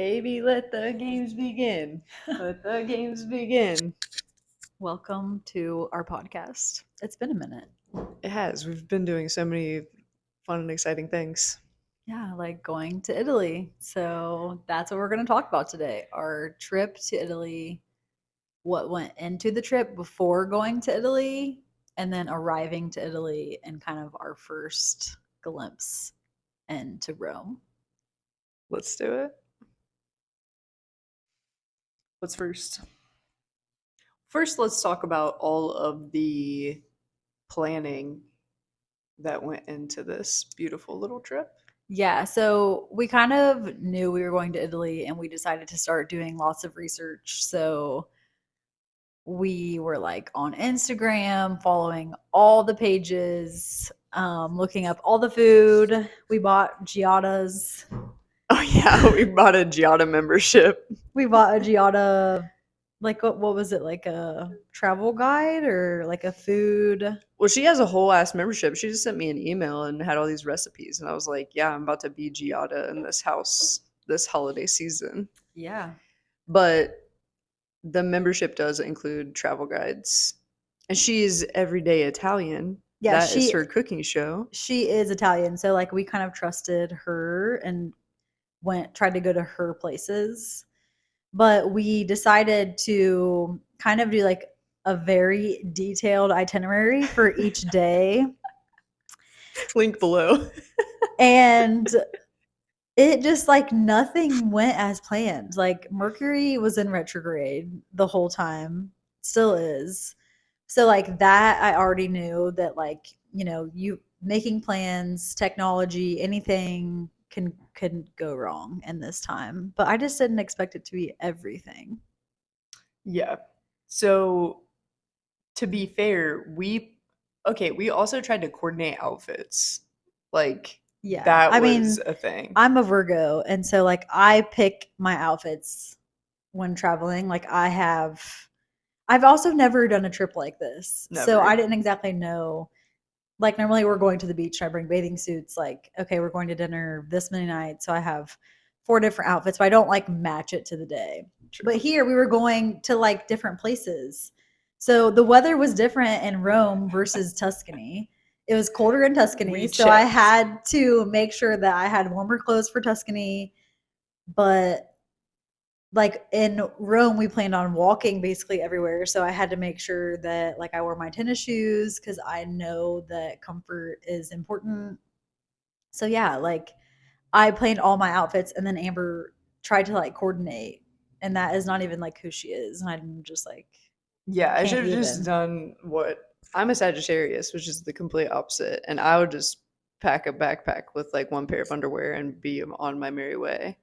Baby, let the games begin. Let the games begin. Welcome to our podcast. It's been a minute. It has. We've been doing so many fun and exciting things. Yeah, like going to Italy. So that's what we're going to talk about today. Our trip to Italy, what went into the trip before going to Italy, and then arriving to Italy and kind of our first glimpse into Rome. Let's do it. What's first? First, let's talk about all of the planning that went into this beautiful little trip. Yeah, so we kind of knew we were going to Italy and we decided to start doing lots of research. So we were like on Instagram, following all the pages, looking up all the food. We bought Giada's. Oh, yeah. We bought a Giada membership. We bought a Giada, like what was it, like a travel guide or like a food? Well, she has a whole ass membership. She just sent me an email and had all these recipes. And I was like, yeah, I'm about to be Giada in this house this holiday season. Yeah. But the membership does include travel guides. And she's everyday Italian. Yeah, That is her cooking show. she is Italian, so like we kind of trusted her and tried to go to her places. But we decided to kind of do like a very detailed itinerary for each day. Link below. And it just like nothing went as planned. Like Mercury was in retrograde the whole time, still is. So like that I already knew that, like, you making plans, technology, anything can go wrong in this time. But I just didn't expect it to be everything. Yeah. So to be fair, we also tried to coordinate outfits. Like Yeah. that I was mean, a thing. I'm a Virgo, and so like I pick my outfits when traveling. Like I've also never done a trip like this. So Never. I didn't exactly know. Like normally we're going to the beach, I bring bathing suits, like, okay, we're going to dinner this many nights. So I have four different outfits, but I don't like match it to the day. True. But here we were going to like different places. So the weather was different in Rome versus Tuscany. It was colder in Tuscany. So I had to make sure that I had warmer clothes for Tuscany. But like in Rome, we planned on walking basically everywhere. So I had to make sure that like I wore my tennis shoes because I know that comfort is important. So yeah, like I planned all my outfits and then Amber tried to like coordinate. And that is not even like who she is. And I'm just like, Yeah, I can't should have just even. done what I'm a Sagittarius, which is the complete opposite. And I would just pack a backpack with like one pair of underwear and be on my merry way.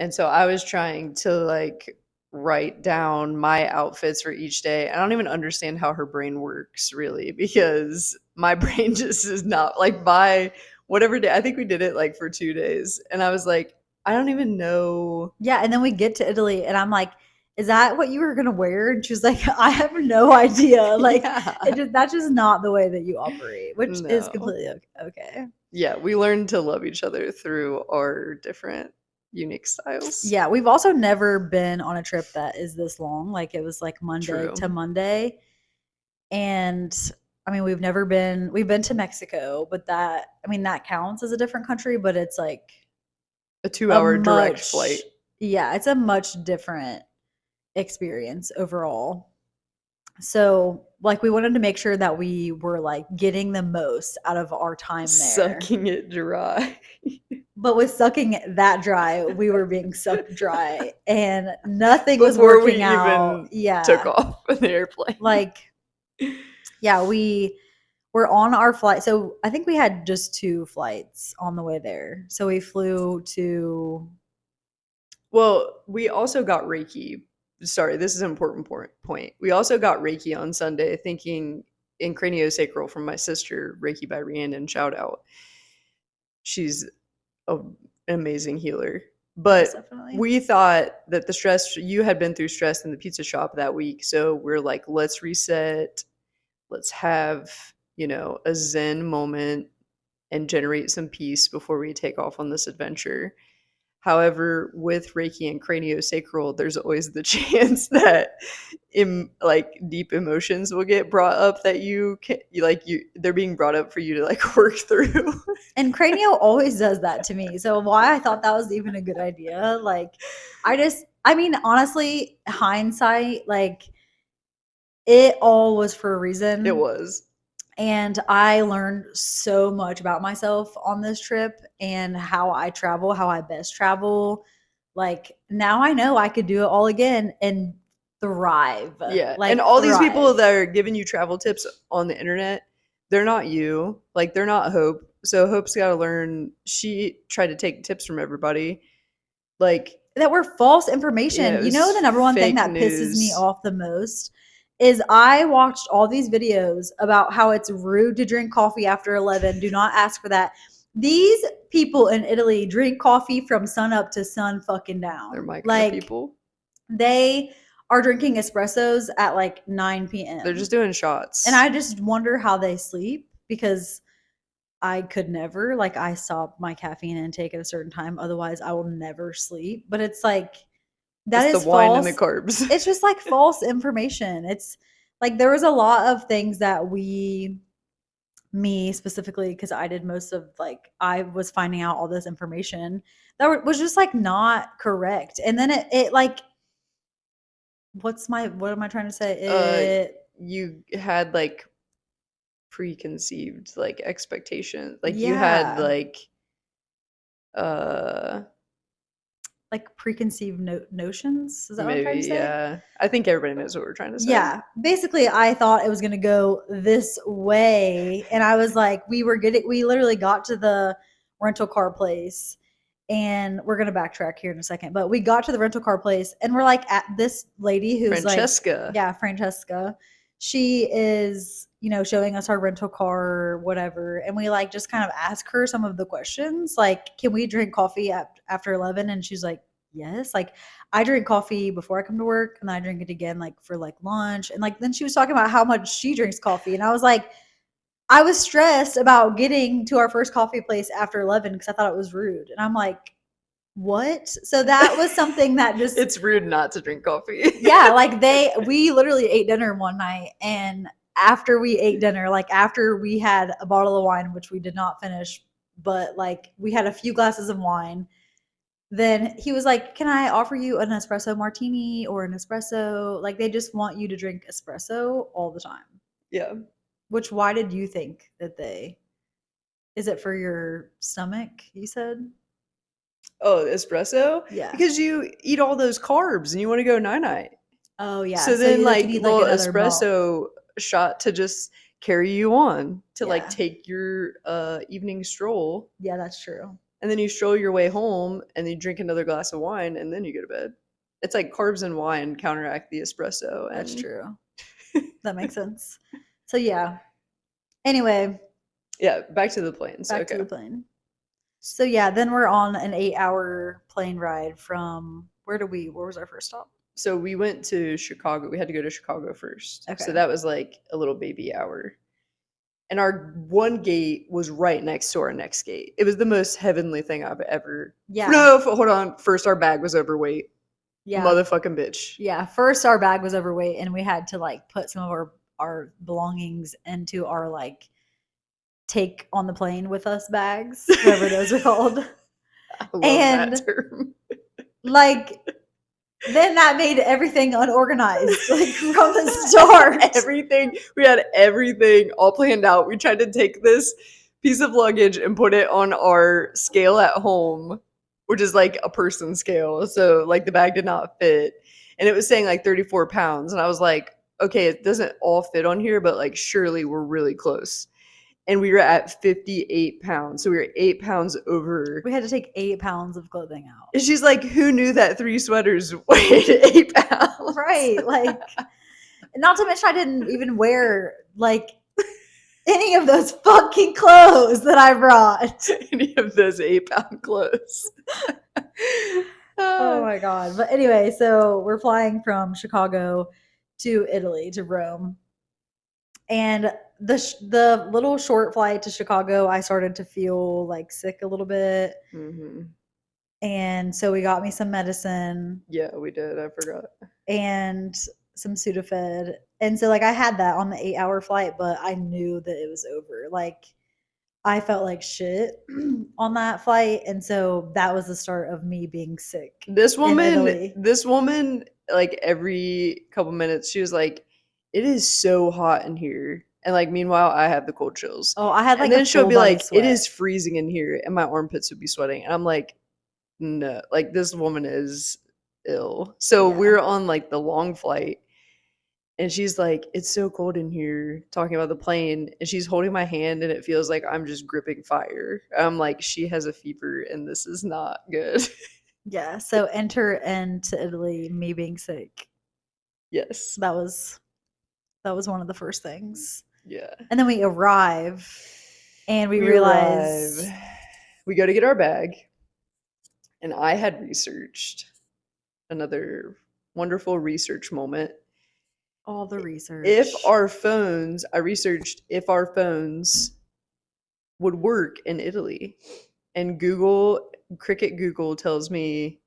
And so I was trying to like write down my outfits for each day. I don't even understand how her brain works really because my brain just is not like by whatever day. I think we did it like for 2 days. And I was like, I don't even know. Yeah. And then we get to Italy and I'm like, is that what you were going to wear? And she was like, I have no idea. Like, Yeah. that's just not the way that you operate, which is No. completely okay. Yeah, we learned to love each other through our different unique styles. Yeah, we've also never been on a trip that is this long. Like it was like Monday True. to Monday. And I mean, we've been to Mexico, but that counts as a different country, but it's like A a 2 hour direct much, flight. yeah, it's a much different experience overall. So, like, we wanted to make sure that we were like getting the most out of our time there. Sucking it dry. But with sucking it that dry, we were being sucked dry and nothing was Before we working out. even took Yeah. off an airplane. Like, yeah, we were on our flight. So I think we had just two flights on the way there. So we flew to, Well, we also got Reiki. Sorry, this is an important point. We also got Reiki on Sunday, thinking in craniosacral from my sister, Reiki by Rhiannon, shout out. She's an amazing healer. yes, But definitely. we thought that the stress, you had been through stress in the pizza shop that week. So we're like, let's reset. Let's have, a Zen moment and generate some peace before we take off on this adventure. However, with Reiki and craniosacral, there's always the chance that like deep emotions will get brought up that they're being brought up for you to like work through. And Cranio always does that to me. So why I thought that was even a good idea, like I mean, honestly, hindsight, like it all was for a reason. It was. And I learned so much about myself on this trip and how I travel, how I best travel. Like now I know I could do it all again and thrive. Yeah. Like, and all these people thrive. that are giving you travel tips on the internet, they're not you. Like they're not Hope. So Hope's got to learn. She tried to take tips from everybody. Like that were false information. Yeah, it you know, was the number one thing fake that pisses me news. off the most is I watched all these videos about how it's rude to drink coffee after 11. Do not ask for that. These people in Italy drink coffee from sun up to sun fucking down. They're my kind like of people. they are drinking espressos at like 9 p.m. They're just doing shots. And I just wonder how they sleep because I could never. Like I stop my caffeine intake at a certain time. Otherwise, I will never sleep. But it's like that it's is the wine false. and the carbs. It's just like false information. It's like there was a lot of things that me specifically, because I did most of like I was finding out all this information that was just like not correct. And then it like what am I trying to say? You had like preconceived like expectations. Like you Yeah. had like preconceived notions. Is that what I'm trying to maybe say? yeah. I think everybody knows what we're trying to say. Yeah. Basically, I thought it was going to go this way. And I was like, we literally got to the rental car place. And we're going to backtrack here in a second. But we got to the rental car place and we're like at this lady who's Francesca. Francesca. She is, showing us our rental car or whatever. And we like just kind of ask her some of the questions. Like, can we drink coffee after 11? And she's like, yes. Like, I drink coffee before I come to work and then I drink it again like for like lunch. And like then she was talking about how much she drinks coffee. And I was like, I was stressed about getting to our first coffee place after 11 because I thought it was rude. And I'm like, what? So that was something that just It's rude not to drink coffee. yeah, like we literally ate dinner one night, and after we ate dinner, like after we had a bottle of wine, which we did not finish, but like we had a few glasses of wine, then he was like, can I offer you an espresso martini or an espresso? Like they just want you to drink espresso all the time. Yeah. Which why did you think that is it for your stomach, you said? Oh, espresso? Yeah. Because you eat all those carbs and you want to go night-night. Oh yeah. So then you like need, little another espresso shot to just carry you on to Yeah. like take your evening stroll. Yeah, that's true. And then you stroll your way home and then you drink another glass of wine and then you go to bed. It's like carbs and wine counteract the espresso. That's true. That makes sense. So yeah. Anyway. Yeah, back to the planes. Back to the plane. So yeah, then we're on an 8-hour plane ride from where was our first stop? So we went to Chicago. We had to go to Chicago first. Okay. So that was like a little baby hour. And our one gate was right next to our next gate. It was the most heavenly thing I've ever. Yeah. No, hold on. First, our bag was overweight. Yeah. Motherfucking bitch. Yeah. First, our bag was overweight, and we had to like put some of our belongings into our like take on the plane with us bags, whatever those are called. I love that term. Like. Then that made everything unorganized, like from the start. We had everything all planned out. We tried to take this piece of luggage and put it on our scale at home, which is like a person scale. So like the bag did not fit. And it was saying like 34 pounds. And I was like, okay, it doesn't all fit on here, but like surely we're really close. And we were at 58 pounds. So we were 8 pounds over. We had to take 8 pounds of clothing out. And she's like, who knew that 3 sweaters weighed 8 pounds? Right. Like, not to mention I didn't even wear like any of those fucking clothes that I brought. Any of those 8-pound clothes. Oh my God. But anyway, so we're flying from Chicago to Italy, to Rome. And the little short flight to Chicago, I started to feel like sick a little bit. Mm-hmm. And so we got me some medicine Yeah, we did. I forgot. and some Sudafed. And so like I had that on the 8-hour flight, but I knew that it was over. Like I felt like shit on that flight. And so that was the start of me being sick in Italy. This woman, like every couple minutes, she was like, "It is so hot in here," and like meanwhile, I have the cold chills. Oh, I had And like then a she'll full be body like, "It sweat. is freezing in here," and my armpits would be sweating, and I'm like, "No, like this woman is ill." So Yeah. we're on like the long flight, and she's like, "It's so cold in here," talking about the plane, and she's holding my hand, and it feels like I'm just gripping fire. I'm like, "She has a fever, and this is not good." Yeah. So enter into Italy, me being sick. Yes. That was one of the first things. Yeah. And then we arrive and we We realize arrive. We go to get our bag, and I had researched another wonderful research moment. all the research. I researched if our phones would work in Italy. And Cricket Google tells me,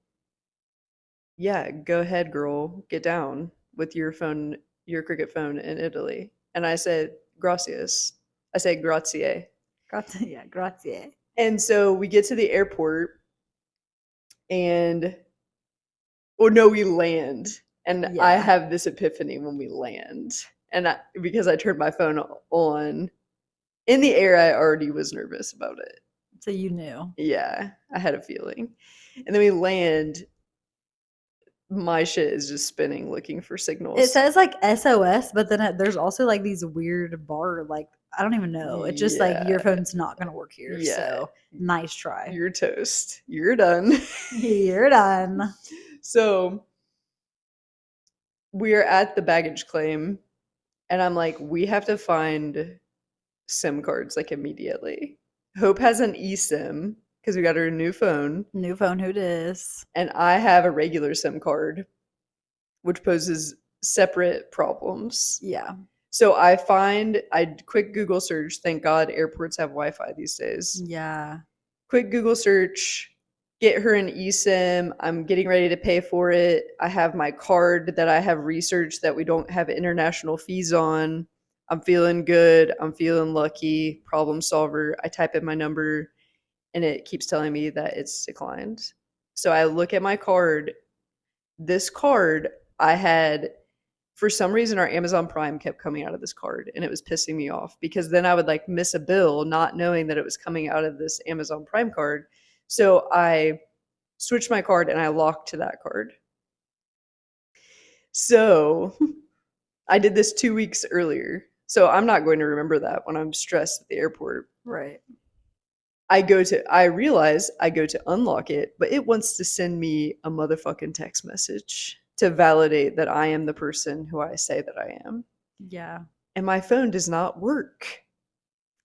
yeah, go ahead, girl, get down with your phone, your Cricket phone in Italy. And I said, gracias. I said, grazie. Grazie. Yeah, grazie. And so we get to the airport and, or no, we land. And I Yeah. have this epiphany when we land. And because I turned my phone on in the air, I already was nervous about it. So you knew. Yeah, I had a feeling. And then we land. My shit is just spinning looking for signals. It says like SOS, but then there's also like these weird bar, like, I don't even know. It's just like your Yeah. phone's not going to work here. Yeah. So nice try. You're toast. You're done. You're done. So we're at the baggage claim, and I'm like, we have to find SIM cards like immediately. Hope has an eSIM because we got her a new phone, New phone, who dis? and I have a regular SIM card, which poses separate problems. Yeah. So I quick Google search. Thank God airports have Wi-Fi these days. Yeah. Quick Google search, get her an eSIM. I'm getting ready to pay for it. I have my card that I have researched that we don't have international fees on. I'm feeling good. I'm feeling lucky. Problem solver. I type in my number and it keeps telling me that it's declined. So I look at my card. This card I had, for some reason, our Amazon Prime kept coming out of this card and it was pissing me off because then I would like miss a bill not knowing that it was coming out of this Amazon Prime card. So I switched my card and I locked to that card. So I did this 2 weeks earlier. So I'm not going to remember that when I'm stressed at the airport. Right. I realize I go to unlock it, but it wants to send me a motherfucking text message to validate that I am the person who I say that I am. Yeah. And my phone does not work.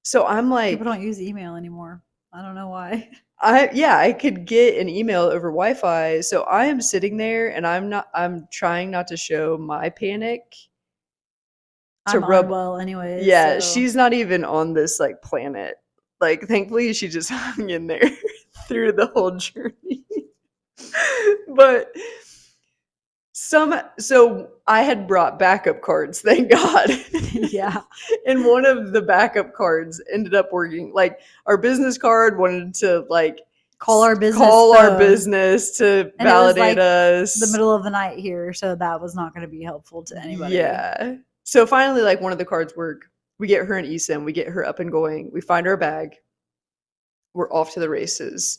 So I'm like, people don't use email anymore. I don't know why. I could get an email over Wi-Fi. So I am sitting there and I'm trying not to show my panic. I'm unwell anyways. Yeah, so. she's not even on this like planet. Like thankfully she just hung in there through the whole journey. But so I had brought backup cards, thank God. Yeah. And one of the backup cards ended up working. Like our business card wanted to like call our business to and validate it was, like, us. the middle of the night here, so that was not going to be helpful to anybody. Yeah. So finally, like one of the cards work. We get her an eSIM. We get her up and going. We find our bag. We're off to the races.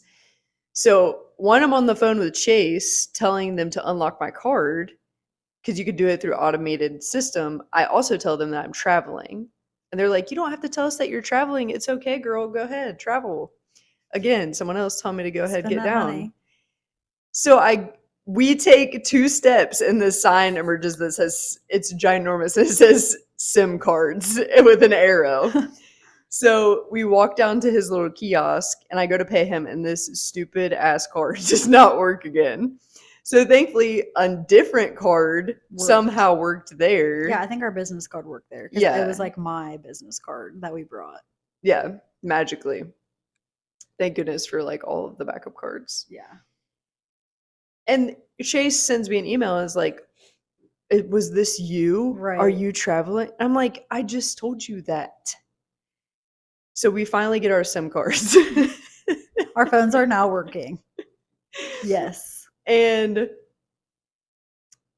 So one, I'm on the phone with Chase telling them to unlock my card because you could do it through automated system. I also tell them that I'm traveling. And they're like, you don't have to tell us that you're traveling. It's okay, girl. Go ahead. Travel. Again, someone else told me to go ahead and get down. Money. So we take 2 steps and the sign emerges that says, it's ginormous. It says SIM cards with an arrow. So we walk down to his little kiosk and I go to pay him and this stupid ass card does not work again. So thankfully a different card somehow worked there. Yeah, I think our business card worked there. Yeah. It was like my business card that we brought. Yeah, magically. Thank goodness for like all of the backup cards. Yeah. And Chase sends me an email and is like, was this you? Are Right. you traveling? I'm like, I just told you that. So we finally get our SIM cards. Our phones are now working. Yes. And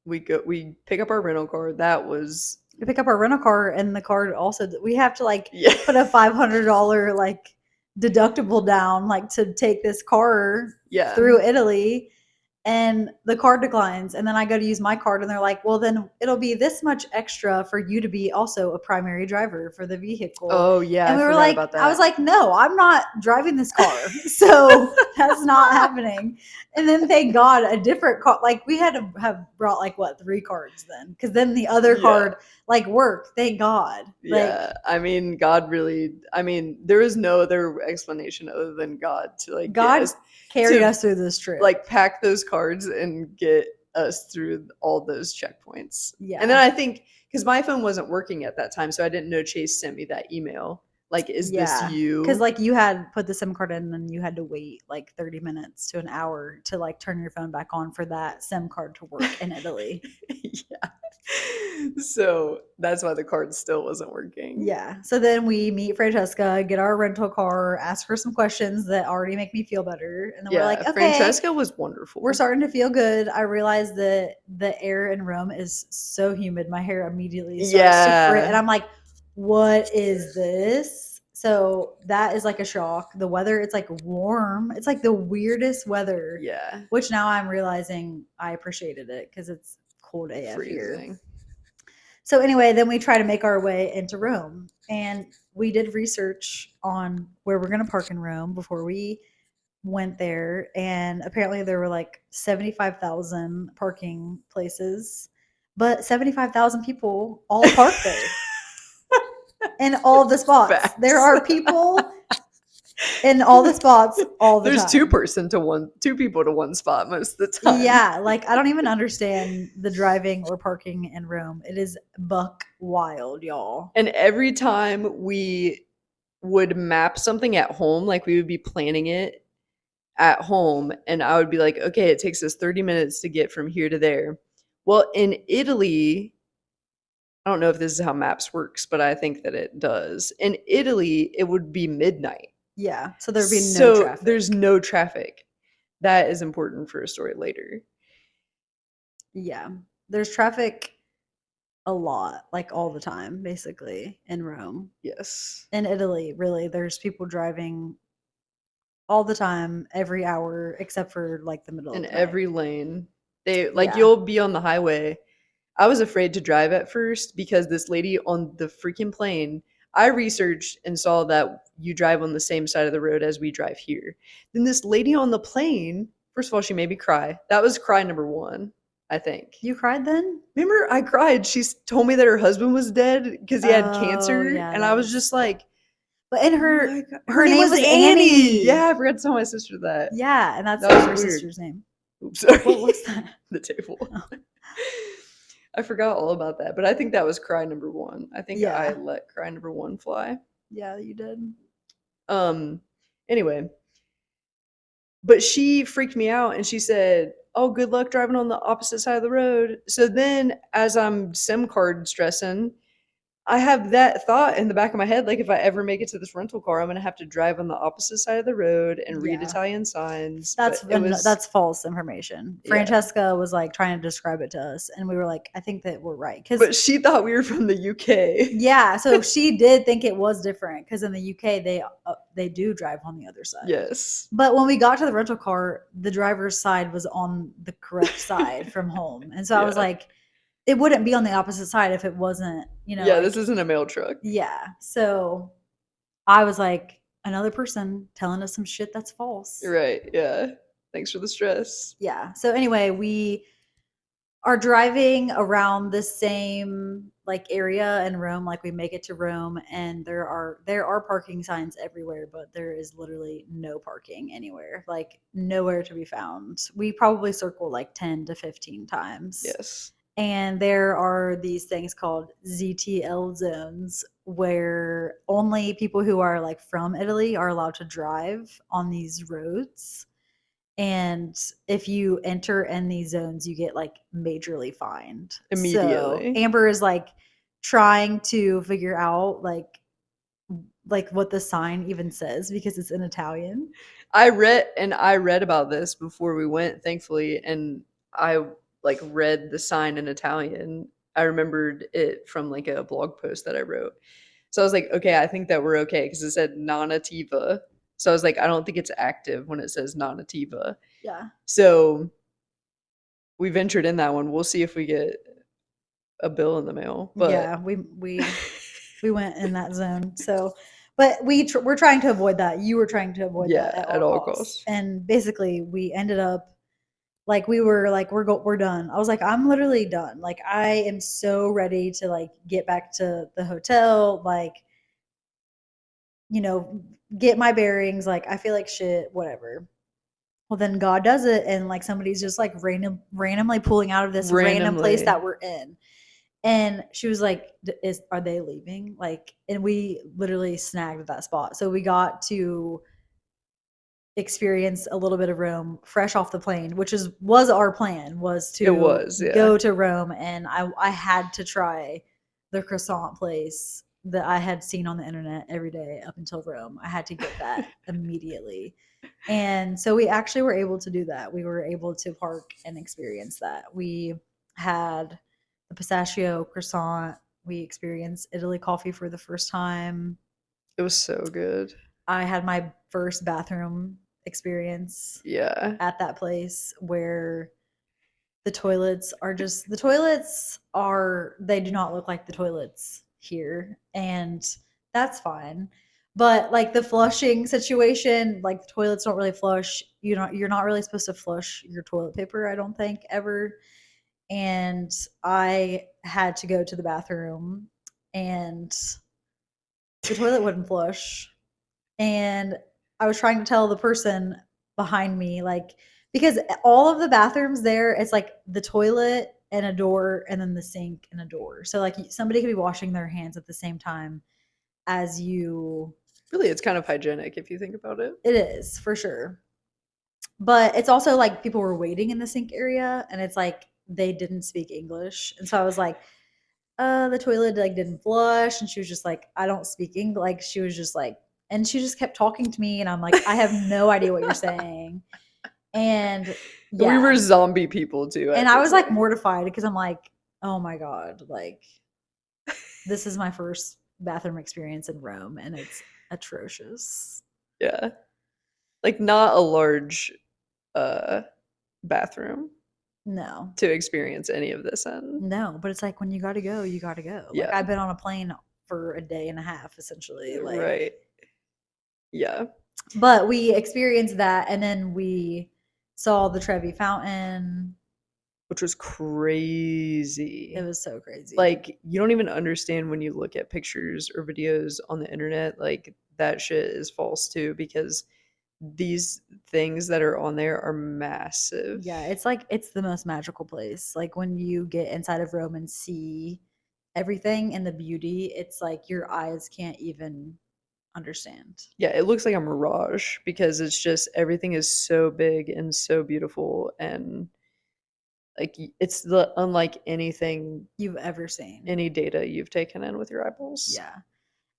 we pick up our rental car. That was We pick up our rental car, and the card also, we have to like yeah. put a $500 like deductible down, like to take this car Yeah. through Italy. And the card declines, and then I go to use my card, and they're like, well, then it'll be this much extra for you to be also a primary driver for the vehicle. Oh yeah. And we I were forgot like, about that. I was like, no, I'm not driving this car. So that's not happening. And then thank God a different car, like we had to have brought like what, 3 cards then? Because then the other Yeah. card like worked, thank God. Yeah. Like, I mean, God really, I mean, there is no other explanation other than God to like get God us carried to, us through this trip. like pack those cards and get us through all those checkpoints. Yeah. And then I think because my phone wasn't working at that time, so I didn't know Chase sent me that email. Like, is this you? Because like you had put the SIM card in, and then you had to wait like 30 minutes to an hour to like turn your phone back on for that SIM card to work in Italy. Yeah. So that's why the card still wasn't working. Yeah. So then we meet Francesca, get our rental car, ask her some questions that already make me feel better. And then we're like, okay, Francesca was wonderful. we're starting to feel good. I realized that the air in Rome is so humid. My hair immediately starts to frizz. And I'm like, what is this? So that is like a shock. The weather, it's like warm. It's like the weirdest weather. Yeah. Which now I'm realizing I appreciated it because it's cold AF Freezing. here. So anyway, then we try to make our way into Rome, and we did research on where we're going to park in Rome before we went there. And apparently there were like 75,000 parking places, but 75,000 people all park there in all the spots. Facts. There are people in all the spots all the There's time. two people to one spot most of the time. Yeah, like I don't even understand the driving or parking in Rome. It is buck wild, y'all. And every time we would map something at home, like we would be planning it at home, and I would be like, okay, it takes us 30 minutes to get from here to there. Well, in Italy, I don't know if this is how maps works, but I think that it does. In Italy, it would be midnight. Yeah, so there'd be no traffic. There's no traffic. That is important for a story later. Yeah, there's traffic a lot, like all the time, basically, in Rome. Yes. In Italy, really, there's people driving all the time, every hour, except for like the middle of the night. Every lane. You'll be on the highway. I was afraid to drive at first because this lady on the freaking plane, I researched and saw that you drive on the same side of the road as we drive here. Then this lady on the plane, first of all, she made me cry. That was cry number 1, I think. You cried then? Remember, I cried. She told me that her husband was dead because he had cancer. Yeah, and I was just like, but in her name was Annie. Yeah, I forgot to tell my sister that. Yeah, and that's That her was weird. sister's name. Oops, sorry. What was that? The table. Oh. I forgot all about that, but I think that was cry number 1. I think Yeah. I let cry number 1 fly. Yeah, you did. Anyway, but she freaked me out and she said, "Oh, good luck driving on the opposite side of the road." So then as I'm SIM card stressing, I have that thought in the back of my head, like if I ever make it to this rental car, I'm gonna have to drive on the opposite side of the road and read Yeah. Italian signs. That's But it was, that's false information. Yeah. Francesca was like trying to describe it to us, and we were like, I think that we're right. but she thought we were from the UK. Yeah, so she did think it was different because in the UK they do drive on the other side. Yes. But when we got to the rental car, the driver's side was on the correct side from home, and so I was Yeah. like, it wouldn't be on the opposite side if it wasn't, Yeah, like, this isn't a mail truck. yeah. So I was like, another person telling us some shit that's false. Right, yeah. Thanks for the stress. Yeah. So anyway, we are driving around the same like area in Rome, like we make it to Rome, and there are parking signs everywhere, but there is literally no parking anywhere, like nowhere to be found. We probably circle like 10 to 15 times. Yes. And there are these things called ZTL zones where only people who are like from Italy are allowed to drive on these roads. And if you enter in these zones, you get like majorly fined. So Immediately. Amber is like trying to figure out like what the sign even says because it's in Italian. I read about this before we went, thankfully, and I like read the sign in Italian. I remembered it from like a blog post that I wrote. So I was like, okay, I think that we're okay because it said non-attiva. So I was like, I don't think it's active when it says non-attiva. Yeah. So we ventured in that one. We'll see if we get a bill in the mail. But yeah, we went in that zone. So, but we're trying to avoid that. You were trying to avoid yeah, that at all costs. And basically, we ended up like we were like we're done. I was like, I'm literally done. Like I am so ready to like get back to the hotel. Like, you know, get my bearings. Like I feel like shit. Whatever. Well, then God does it, and like somebody's just like randomly pulling out of this random place that we're in. And she was like, are they leaving? Like, and we literally snagged that spot. So we got to experience a little bit of Rome fresh off the plane, which was our plan, was to go to Rome. And I had to try the croissant place that I had seen on the internet every day up until Rome. I had to get that immediately. And so we actually were able to do that. We were able to park and experience that. We had the pistachio croissant. We experienced Italy coffee for the first time. It was so good. I had my first bathroom experience at that place where the toilets they do not look like the toilets here, and that's fine. But like the flushing situation, like the toilets don't really flush. You're not really supposed to flush your toilet paper, I don't think, ever. And I had to go to the bathroom and the toilet wouldn't flush. And I was trying to tell the person behind me, like, because all of the bathrooms there, it's like the toilet and a door and then the sink and a door. So like somebody could be washing their hands at the same time as you. Really, it's kind of hygienic if you think about it. It is, for sure. But it's also like people were waiting in the sink area, and it's like they didn't speak English. And so I was like, the toilet like didn't flush. And she was just like, I don't speak English. Like she was just like, and she just kept talking to me, and I'm like, I have no idea what you're saying. And we were zombie people too. And I was like mortified because I'm like, oh my God, like this is my first bathroom experience in Rome and it's atrocious. Yeah. Like not a large bathroom. No. To experience any of this in. No, but it's like when you gotta go, you gotta go. Yeah. Like I've been on a plane for a day and a half essentially. Like, right. Yeah. But we experienced that, and then we saw the Trevi Fountain, which was crazy. It was so crazy. Like you don't even understand when you look at pictures or videos on the internet. Like that shit is false too, because these things that are on there are massive. Yeah, it's like it's the most magical place. Like when you get inside of Rome and see everything and the beauty, it's like your eyes can't even understand. Yeah, it looks like a mirage because it's just everything is so big and so beautiful, and like it's unlike anything you've ever seen, any data you've taken in with your eyeballs. Yeah,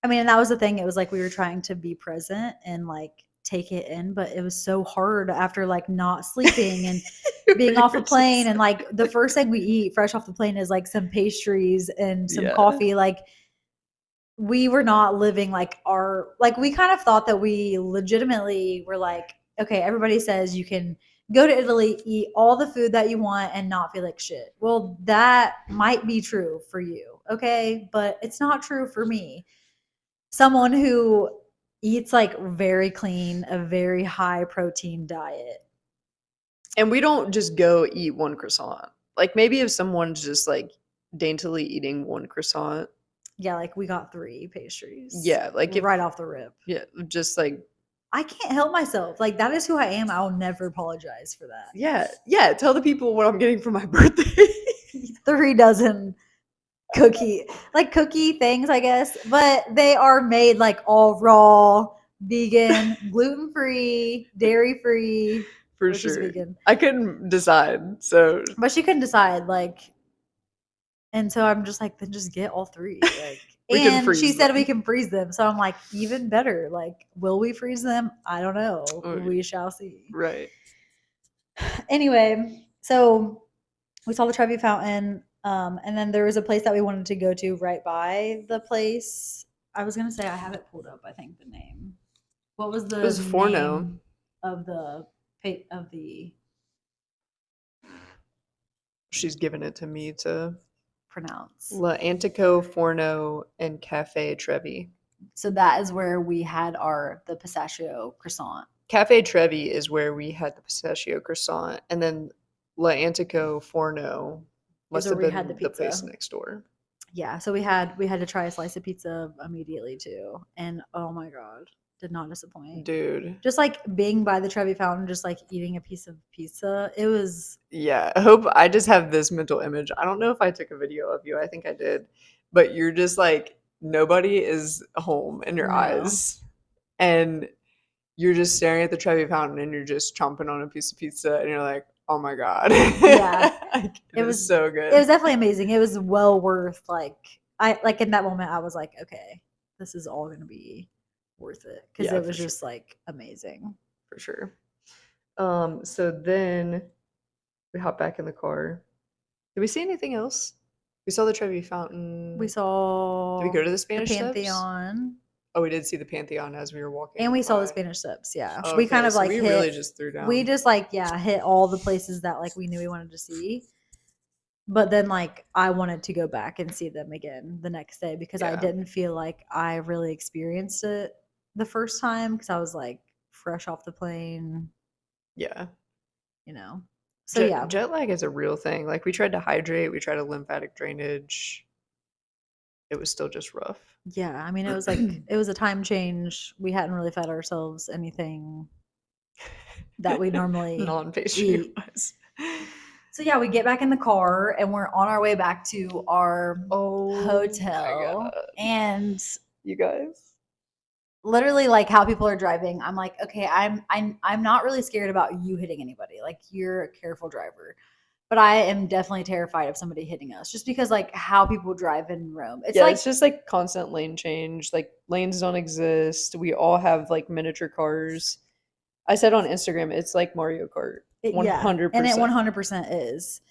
I mean, and that was the thing. It was like we were trying to be present and like take it in, but it was so hard after like not sleeping and being off a plane. And like the first thing we eat fresh off the plane is like some pastries and some coffee. Like we were not living like we kind of thought that we legitimately were like, okay, everybody says you can go to Italy, eat all the food that you want and not feel like shit. Well, that might be true for you. Okay. But it's not true for me. Someone who eats like very clean, a very high protein diet. And we don't just go eat one croissant. Like maybe if someone's just like daintily eating one croissant. Yeah, like we got 3 pastries. Yeah, like right off the rip. Yeah, just like I can't help myself. Like that is who I am. I'll never apologize for that. Yeah. Yeah. Tell the people what I'm getting for my birthday. 3 dozen cookie things, I guess. But they are made like all raw, vegan, gluten-free, dairy-free, For which is sure. vegan. I couldn't decide. So But she couldn't decide, like, and so I'm just like, then just get all three. Like, We can and she freeze said them. we can freeze them. So I'm like, even better. Like, will we freeze them? I don't know. Oh, We shall see. right. Anyway, so we saw the Trevi Fountain. And then there was a place that we wanted to go to right by the place. I was gonna say I have it pulled up. I think the name. What was the It was Forno. name of the of the She's given it to me to pronounce? La Antico, Forno, and Cafe Trevi. So that is where we had the pistachio croissant. Cafe Trevi is where we had the pistachio croissant, and then La Antico Forno must where have we been had the the place pizza. next door. Yeah, so we had to try a slice of pizza immediately too, and oh my god, did not disappoint. Dude. Just like being by the Trevi Fountain, just like eating a piece of pizza, it was. Yeah, I hope I just have this mental image. I don't know if I took a video of you. I think I did. But you're just like, nobody is home in your No. eyes. And you're just staring at the Trevi Fountain and you're just chomping on a piece of pizza and you're like, oh my God. Yeah. It was so good. It was definitely amazing. It was well worth, like, in that moment I was like, okay, this is all gonna be worth it. Because Yeah, it was for just sure. like amazing. For sure. So then we hop back in the car. Did we see anything else? We saw the Trevi Fountain. We saw Did we go to the the Spanish Steps? Pantheon. Oh, we did see the Pantheon as we were walking. And we saw the by. Spanish Steps, yeah. Oh, We kind okay, of so like we hit, really just threw down. we just like, yeah, hit all the places that like we knew we wanted to see. But then like I wanted to go back and see them again the next day because I Yeah. didn't feel like I really experienced it the first time because I was like fresh off the plane, Yeah. you know. So yeah. Jet lag is a real thing. Like we tried to hydrate, we tried a lymphatic drainage. It was still just rough. Yeah, I mean it was like it was a time change. We hadn't really fed ourselves anything that we normally non-pastry eat. wise. So yeah, we get back in the car and we're on our way back to our Oh my hotel. God. And You guys. literally like how people are driving, I'm like, okay, I'm not really scared about you hitting anybody. Like you're a careful driver. But I am definitely terrified of somebody hitting us just because like how people drive in Rome. It's Yeah, like it's just like constant lane change. Like lanes don't exist. We all have like miniature cars. I said on Instagram, it's like Mario Kart. 100%. And it 100% is.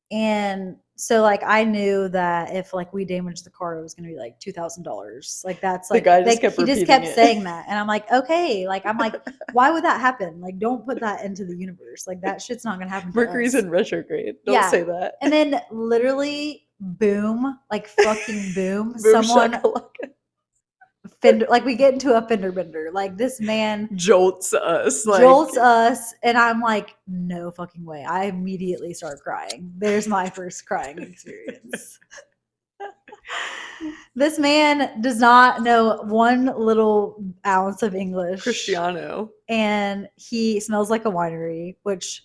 And so like I knew that if like we damaged the car, it was gonna be like $2,000. Like that's like guy just like, kept he just repeating kept it. saying that, and I'm like, okay, like I'm like, why would that happen? Like, don't put that into the universe. Like that shit's not gonna happen. Mercury's to us. in retrograde. Don't Yeah. say that. And then literally, boom, like fucking boom, Boom someone shakalaka. fender, like we get into a fender bender. Like this man Jolts us. Like, jolts us, and I'm like, no fucking way. I immediately start crying. There's my first crying experience. This man does not know one little ounce of English. Cristiano. And he smells like a winery, which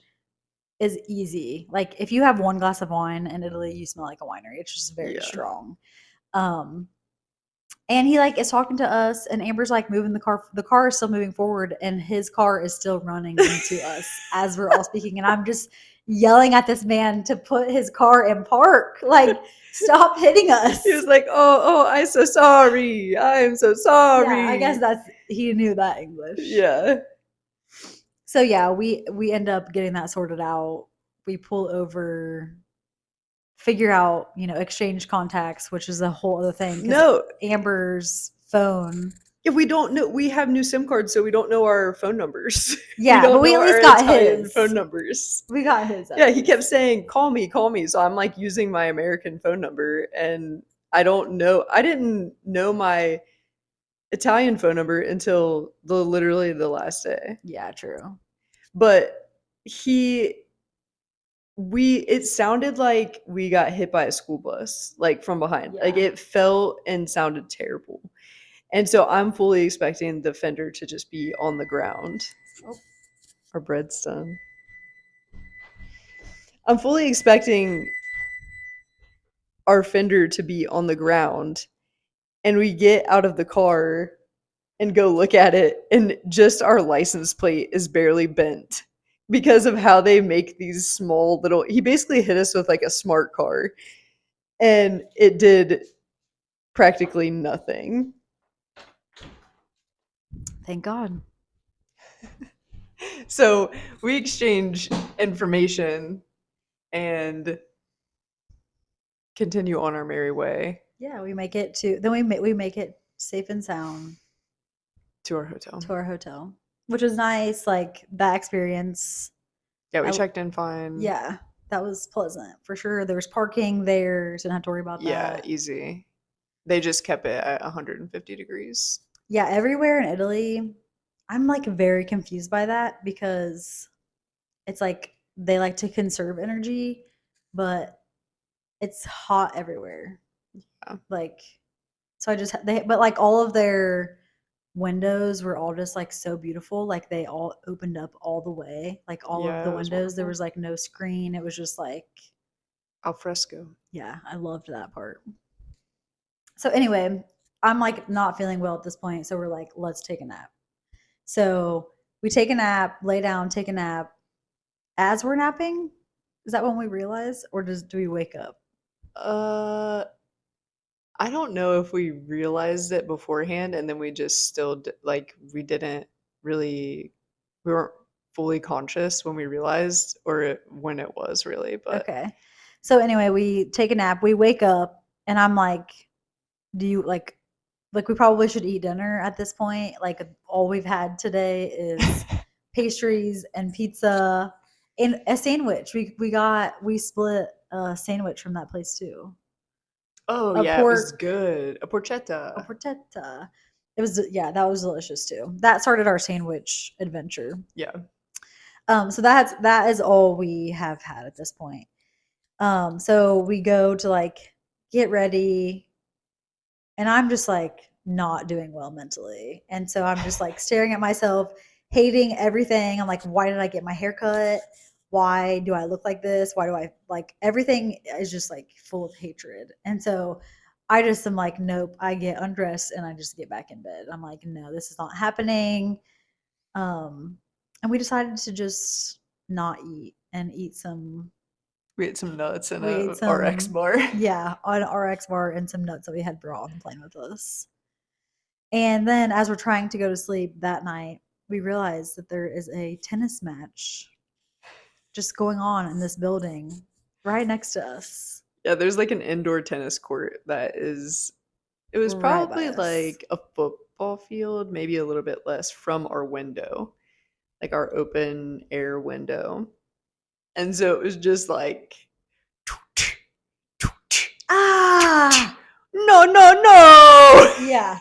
is easy. Like if you have one glass of wine in Italy, you smell like a winery. It's just very strong. And he like is talking to us, and Amber's like moving the car. The car is still moving forward, and his car is still running into us as we're all speaking. And I'm just yelling at this man to put his car in park. Like, stop hitting us. He was like, oh, I'm so sorry. I'm so sorry. Yeah, I guess he knew that English. Yeah. So yeah, we end up getting that sorted out. We pull over, figure out, exchange contacts, which is a whole other thing. 'Cause No. Amber's phone. If we don't know, we have new SIM cards, so we don't know our phone numbers. Yeah, don't but we know at least our got Italian his. phone numbers. We got his. Yeah, he kept saying, call me. So I'm like using my American phone number, and I didn't know my Italian phone number until literally the last day. Yeah, true. But it sounded like we got hit by a school bus, like from behind. Yeah. Like it felt and sounded terrible. And so I'm fully expecting the fender to just be on the ground. Oh, our bread's done. I'm fully expecting our fender to be on the ground, and we get out of the car and go look at it, and just our license plate is barely bent because of how they make these small little. He basically hit us with like a smart car, and it did practically nothing. Thank God. So we exchange information and continue on our merry way Yeah, we make it to then we make it safe and sound to our hotel. to our hotel, which was nice. Like that experience. Yeah, we I- checked in fine. Yeah, that was pleasant for sure. There was parking there, so didn't have to worry about Yeah, that. easy. They just kept it at 150 degrees. Yeah, everywhere in Italy, I'm like very confused by that because it's like they like to conserve energy, but it's hot everywhere. Yeah. Like, so I just but like all of their windows were all just like so beautiful. Like they all opened up all the way. Like all of Yeah, the it was windows, there wonderful. was like no screen. It was just like, Al fresco. yeah, I loved that part. So anyway, I'm like not feeling well at this point. So we're like, let's take a nap. So we take a nap, lay down, take a nap. As we're napping, is that when we realize, or do we wake up? I don't know if we realized it beforehand and then we just still like we didn't really we weren't fully conscious when we realized when it was really, but Okay. So anyway, we take a nap, we wake up, and I'm like, do you like we probably should eat dinner at this point. Like all we've had today is pastries and pizza and a sandwich. We split a sandwich from that place too. oh A yeah, it was pork good. A a porchetta. porchetta. It was yeah, that was delicious too. That started our sandwich adventure. Yeah. So that is all we have had at this point. So we go to like get ready, and I'm just like not doing well mentally. And so I'm just like staring at myself, hating everything. I'm like, why did I get my hair cut? Why do I look like this? Why do I like everything is just like full of hatred. And so I just am like, nope, I get undressed and I just get back in bed. I'm like, no, this is not happening. And we decided to just not eat and eat some We ate some nuts and we ate a RX some bar. yeah, an RX bar and some nuts that we had brought on the plane with us. And then as we're trying to go to sleep that night, we realized that there is a tennis match just going on in this building right next to us. Yeah, there's like an indoor tennis court it was Right by probably us. like a football field, maybe a little bit less from our window, like our open air window. And so it was just like Ah! no, no, no. Yeah.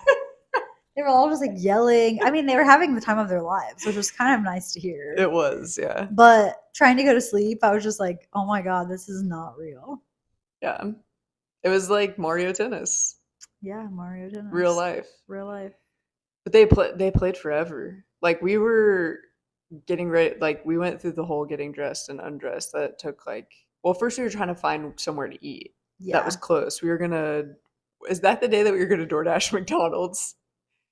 They were all just like yelling. I mean, they were having the time of their lives, which was kind of nice to hear. It was, yeah. But trying to go to sleep, I was just like, oh my God, this is not real. Yeah. It was like Mario Tennis, Yeah, Mario Tennis. real life. Real life. But they played forever. Like we were getting ready, like we went through the whole getting dressed and undressed. That took like, well, first we were trying to find somewhere to eat. Yeah. That was close. We were gonna. Is that the day that we were gonna DoorDash McDonald's?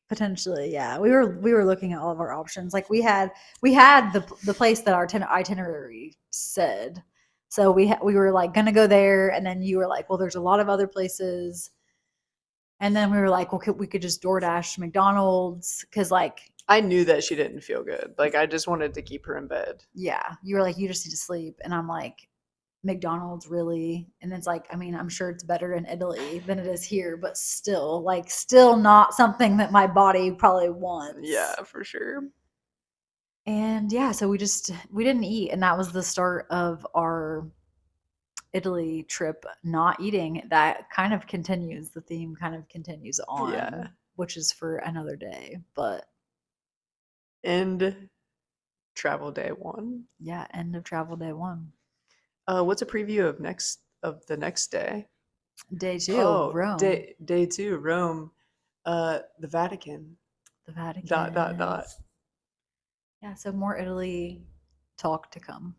Potentially, yeah. We were looking at all of our options. Like we had the place that our itinerary said. So we were like gonna go there, and then you were like, well, there's a lot of other places. And then we were like, well, we could just DoorDash McDonald's because like I knew that she didn't feel good. Like I just wanted to keep her in bed. yeah, you were like, you just need to sleep, and I'm like, McDonald's really? And it's like, I mean, I'm sure it's better in Italy than it is here, but still, like, still not something that my body probably wants. Yeah, for sure. And yeah, so we didn't eat, and that was the start of our Italy trip not eating. That kind of continues, the theme kind of continues on, Yeah. which is for another day. But End travel day 1. yeah, end of travel day 1. What's a preview of the next day? Day 2, Oh, Rome. day 2, Rome. The Vatican. The Vatican. Dot. Yeah, so more Italy talk to come.